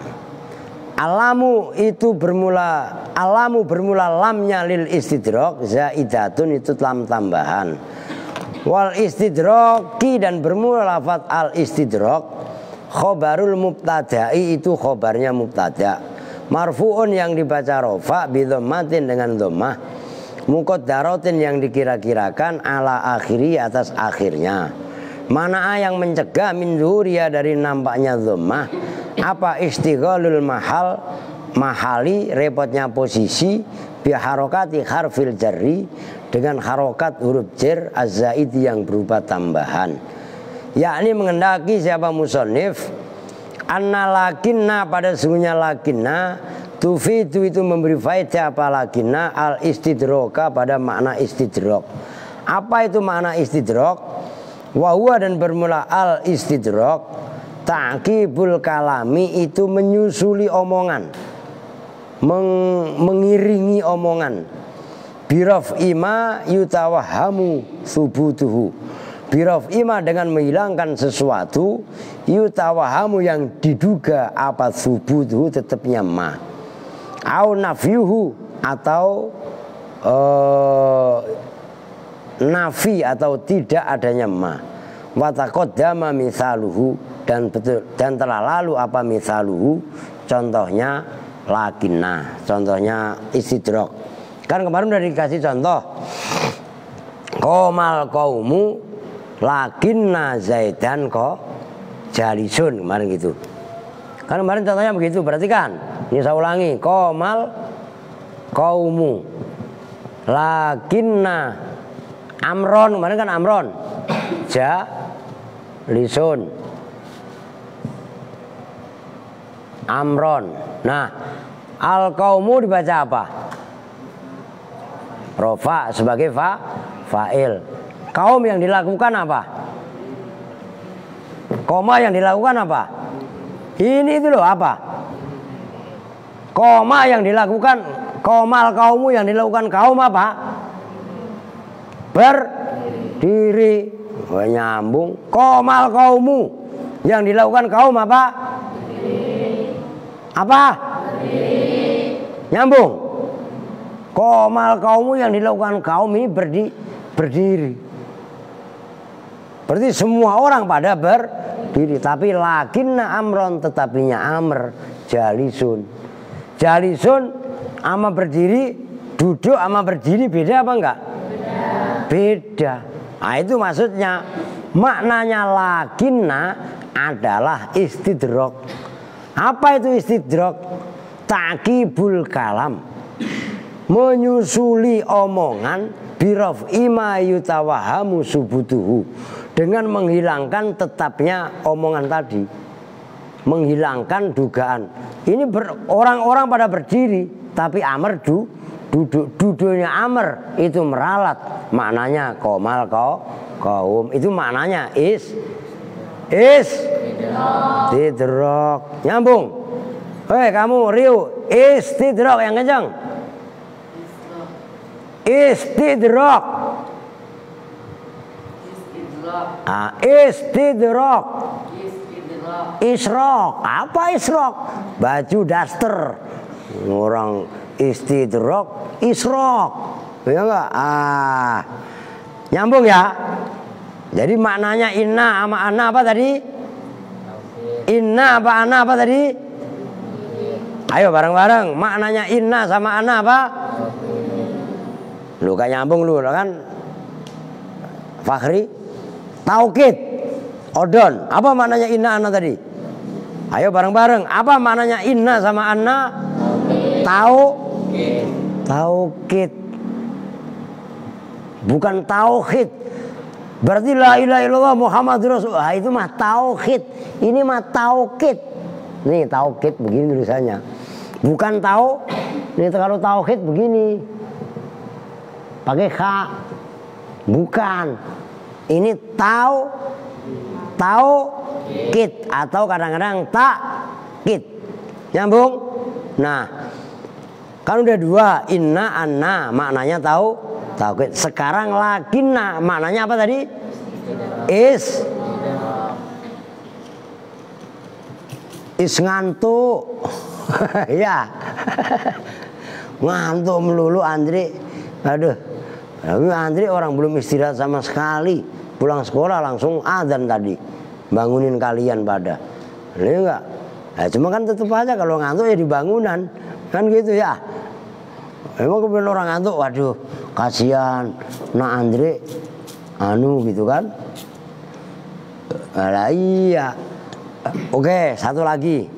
B: Alamu bermula lamnya lil istidrok, zaidatun itu lam tambahan. Wal istidroki dan bermula lafadz al istidrok, khobarul mubtada'i itu khobarnya mubtada. Marfu'un yang dibaca rofa bidhammatin dengan dhammah, muqaddaratin yang dikira-kirakan ala akhiri atas akhirnya. Mana yang mencegah min zuhuriya dari nampaknya dhammah, apa istighalul mahali repotnya posisi bi harokati harfil jarri dengan harokat huruf jar az-zaid yang berupa tambahan. Yakni mengendaki siapa musannif anna lakinna pada sungguhnya lakinna tufidu itu memberi faedah apa lakinna al istidroka pada makna istidrok. Apa itu makna istidrok? Wa huwa dan bermula al istidrok ta'qibul kalami itu menyusuli omongan, mengiringi omongan. Biraf ima yutawahamu subutuhu, biraf ima dengan menghilangkan sesuatu, yutawahamu yang diduga apa subutuhu tetapnya ma, au nafyuhu atau nafi atau tidak adanya ma, wataqaddama misaluhu dan telah lalu apa misaluhu contohnya lakinna, contohnya istidrok. Kan kemarin udah dikasih contoh qomal qaumu lakinna zaidan ko jalisun kemarin gitu. Kan kemarin contohnya begitu, perhatikan. Ini saya ulangi, qomal qaumu lakinna amron, kemarin kan amron jalisun amron. Nah, al qaumu dibaca apa? rofa sebagai fa'il. Kaum yang dilakukan apa? Koma yang dilakukan apa? Ini itu loh apa? Koma yang dilakukan, komal kaumu yang dilakukan kaum apa? Berdiri. Oh, nyambung. Komal kaumu yang dilakukan kaum apa? Apa? Nyambung. Komal kaumu yang dilakukan kaum ini berdiri. Berarti semua orang pada berdiri. Tapi lakinna amron, tetapinya amr jalisun. Jalisun sama berdiri, duduk sama berdiri beda apa enggak? Beda. Nah itu maksudnya. Maknanya lakinna adalah istidrok. Apa itu istidrok? Ta'kibul kalam, menyusuli omongan birof ima yutawahamu subutuhu, dengan menghilangkan tetapnya omongan tadi, menghilangkan dugaan. Ini orang-orang pada berdiri, tapi amr duduknya amr itu meralat. Maknanya komal kaum itu maknanya istidrok. Nyambung. Hei kamu Rio, istidrok yang kencang. Istidrok. Istidrok. Isrok. Apa isrok? Baju daster. Orang istidrok, isrok. Ya enggak? Nyambung ya? Jadi maknanya inna sama ana apa tadi? Inna apa ana apa tadi? Ayo bareng-bareng. Maknanya inna sama ana apa? Lu gak nyambung lu kan? Fakhri? Taukid. Odon. Apa maknanya inna ana tadi? Ayo bareng-bareng. Apa maknanya inna sama ana? Taukid. Bukan tauhid. Berarti la ilaha illallah Muhammadur Rasulullah. Itu mah tauhid. Ini mah taukid. Nih taukid begini tulisannya. Bukan tau. Ini kalau tauhid begini. Pakai kha. Bukan. Ini taukid atau kadang-kadang takkid. Nyambung? Nah, kan udah dua, inna anna maknanya taukid. Sekarang lakinna maknanya apa tadi? Is ngantuk. Ya. Ngantuk melulu Andri. Aduh. Tapi Andri orang belum istirahat sama sekali. Pulang sekolah langsung adzan tadi. Bangunin kalian pada. Ini enggak. Nah, cuma kan tetap aja kalau ngantuk ya di bangunan. Kan gitu ya. Emang kemudian orang ngantuk, waduh kasihan nak Andre gitu kan. Nah, iya. Oke, satu lagi.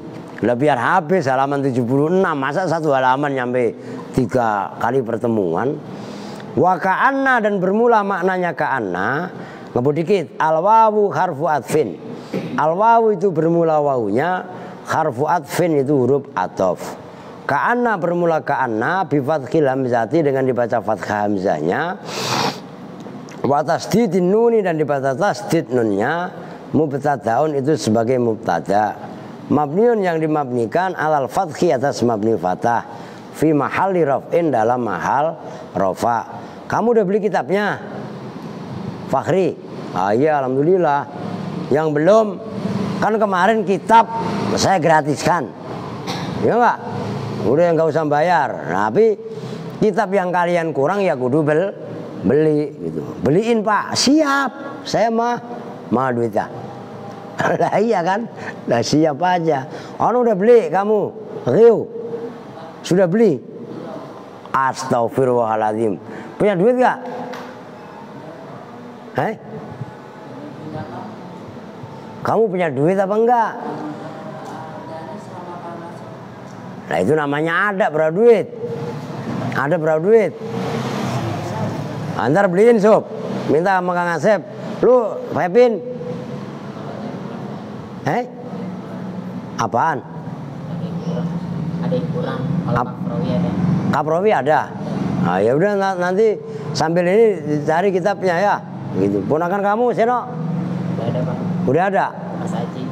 B: Lah biar habis halaman 76. Masa satu halaman nyampe 3 kali pertemuan. Wa ka'anna, dan bermula maknanya ka'anna. Ngebut dikit. Al-wawu harfu atfin. Al-wawu itu bermula wawunya. Harfu atfin itu huruf atof. Ka'anna bermula ka'anna bifathil hamzati, dengan dibaca fathah hamzahnya. Wa tasdidin nuni, dan dibaca tasdid nunnya. Mubtadaun itu sebagai mubtada. Mabniun yang dimabnikan alal fathi atas mabni fathah. Fi mahalli raf'in, dalam mahal rafa. Kamu udah beli kitabnya? Fakhri? Iya alhamdulillah. Yang belum, kan kemarin kitab saya gratiskan. Ya enggak? Udah nggak usah bayar. Nah, tapi kitab yang kalian kurang ya kudu beli gitu. Beliin Pak. Siap. Saya mah duitnya. Lah iya kan? Lah siap aja. Ono udah beli kamu? Rio. Sudah beli? Astagfirullahaladzim. Punya duit gak? Kamu punya duit apa enggak? Nah itu namanya ada berapa duit. Ada berapa duit. Antar beliin sob. Minta sama Kang Asep. Lu Pepin. Apaan?
A: Ada yang kurang. Kalau Kaprowi ada.
B: Kaprowi ada. Ah ya udah nanti sambil ini cari kitabnya ya. Gitu. Ponakan kamu Seno?
A: Udah ada Pak.
B: Udah ada.
A: Mas Aji.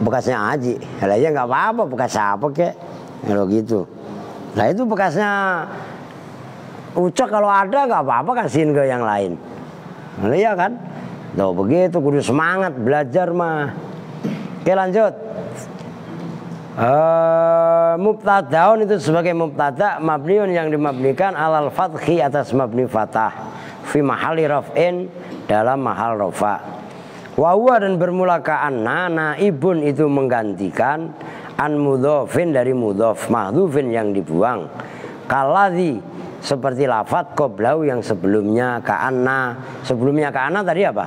B: Bekasnya Aji. Lah ya nggak apa-apa bekas apa kek. Kalau gitu. Nah itu bekasnya Ucok kalau ada nggak apa-apa kasihin ke yang lain. Nah, iya kan? Tuh begitu kudu semangat belajar mah. Oke lanjut. Mubtadaun itu sebagai mubtada mabniun yang dimabnikan alal fathi atas mabni fathah fi mahalli raf'in dalam mahal rafa. Wa huwa dan bermula ka anna naibun itu menggantikan an mudhofin dari mudhof mahdhufin yang dibuang. Kaladzi seperti lafadz qoblau yang sebelumnya ka anna. Sebelumnya ka anna tadi apa?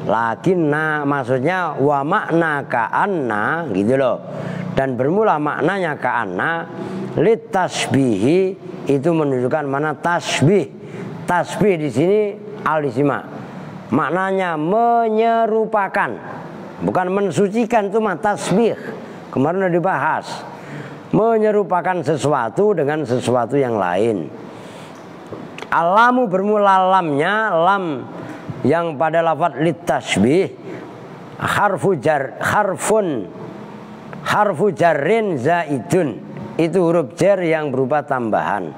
B: Lakinna maksudnya wa makna ka anna gitu loh. Dan bermula maknanya ka anna lit tasbihi itu menunjukkan mana tasbih. Tasbih di sini al-isma. Maknanya menyerupakan. Bukan mensucikan itu mah tasbih. Kemarin sudah dibahas. Menyerupakan sesuatu dengan sesuatu yang lain. Alamu bermula lamnya lam yang pada lafaz lit tasbih harfu jarrin zaidun itu huruf jar yang berupa tambahan.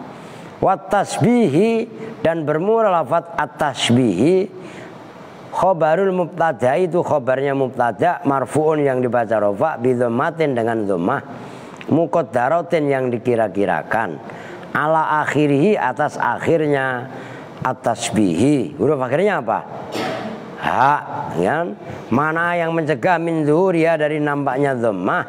B: Wat tasbihi dan bermula lafaz at-tasbihi khobarul mubtada itu khobarnya mubtada marfuun yang dibaca rafa bi dhammatin dengan dhammah muqaddaratin yang dikira-kirakan ala akhirih atas akhirnya at-tasbihi. Huruf akhirnya apa? Ha, kan? Mana yang mencegah min zuhuriya dari nampaknya dhammah?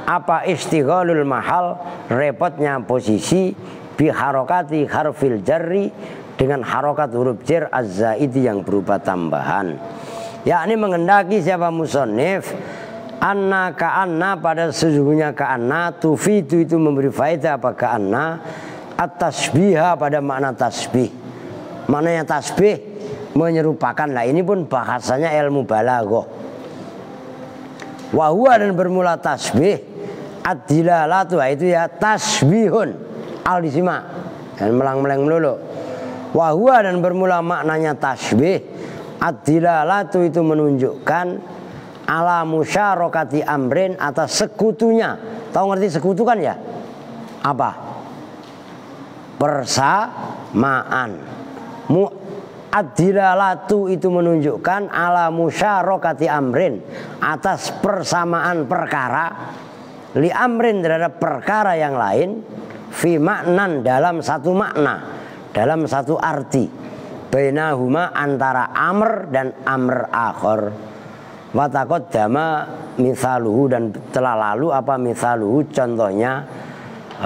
B: Apa istighalul mahal, repotnya posisi bi harokati harfil jarri dengan harokat huruf jar az-zaidi yang berupa tambahan. Yakni mengendaki siapa musannif anna ka anna pada sesungguhnya ka anna tufidu itu memberi faedah apa ka anna at-tasbiha pada makna tasbih. Maknanya tasbih menyerupakan. Nah ini pun bahasanya ilmu balaghah. Wa huwa dan bermula tasbih ad-dilalatu itu ya tasbihun al-isma dan melang-melang melulu. Wa huwa dan bermula maknanya tasbih ad-dilalatu itu menunjukkan ala musyarakati amrin atas sekutunya. Tahu ngerti sekutu kan ya? Apa? Persamaan. Ad-dilalatu itu menunjukkan ala musyarakati amrin atas persamaan perkara li amrin terhadap perkara yang lain fi maknan dalam satu makna dalam satu arti bainahuma antara amr dan amr akhar wa taqaddama misaluhu dan telah lalu apa misaluhu contohnya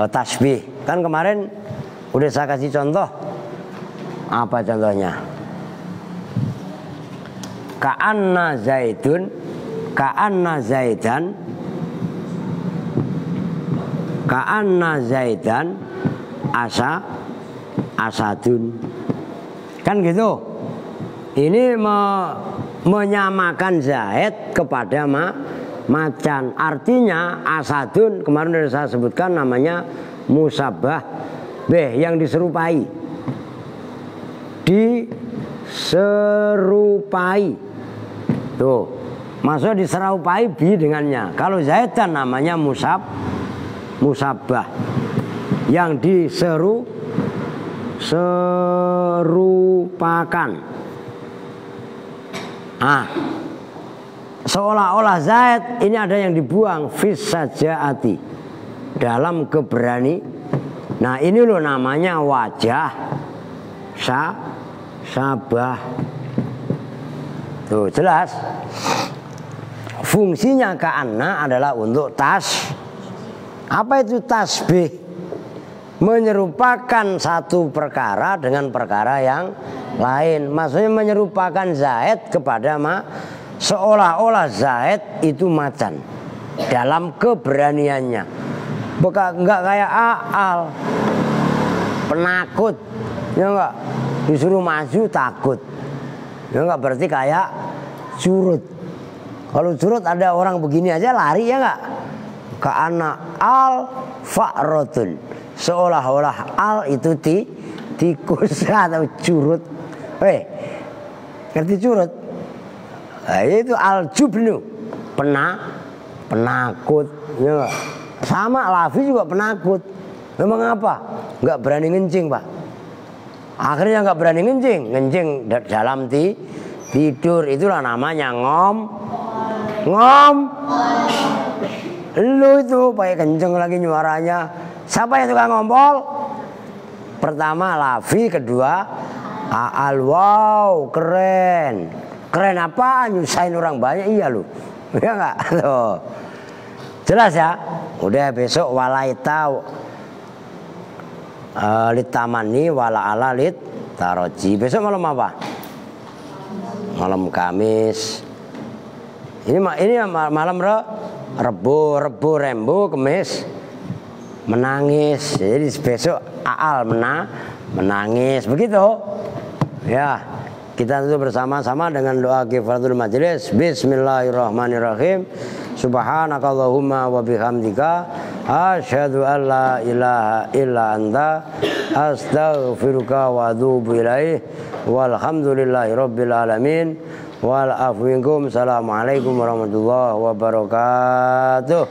B: tasbih kan kemarin udah saya kasih contoh. Apa contohnya? Ka'anna zaidun, ka'anna zaidan, ka'anna zaidan asadun. Kan gitu. Ini menyamakan zaid kepada macan. Artinya asadun kemarin sudah saya sebutkan namanya musabbah bih yang diserupai. Diserupai tuh maksudnya diserupai bi dengannya. Kalau zaidan namanya musabbah yang serupakan. Seolah-olah zaid ini ada yang dibuang fis sajaati dalam keberani. Nah ini loh namanya wajah sabah. Tuh jelas. Fungsinya ka'anna adalah untuk apa itu tasbih? Menyerupakan satu perkara dengan perkara yang lain. Maksudnya menyerupakan zaid kepada seolah-olah zaid itu macan dalam keberaniannya. Enggak kayak aal penakut. Ya enggak, disuruh maju takut. Ya enggak berarti kayak curut. Kalau curut ada orang begini aja lari ya enggak? Ka'anna al fa'rotun. Seolah-olah al itu tikus atau curut. Ngerti curut? Nah, itu al-jubnu, penakut. Ya, sama Lavi juga penakut. Memang apa? Nggak berani ngencing, Pak. Akhirnya nggak berani ngencing dalam tidur. Itulah namanya ngom. Lu itu pakai kenceng lagi nyuaranya. Siapa yang suka ngompol? Pertama Lavi, kedua Aal. Wow, keren. Keren apa? Nyusahin orang banyak, iya lu. Ya enggak? Tuh. Jelas ya? Udah besok walaita litamani wala ala lit taroji. Besok malam apa? Malam Kamis. Ini malam Rebo, Rembo, Kemis menangis. Jadi besok Aal menangis. Begitu. Ya. Kita tutup bersama-sama dengan doa kifaratul majelis. Bismillahirrahmanirrahim. Subhanakallahumma wa bihamdika asyhadu an la ilaha illa anta astaghfiruka wa atubu ilaih. Walhamdulillahi rabbil alamin. Wal afwu minkum. Assalamualaikum warahmatullahi wabarakatuh.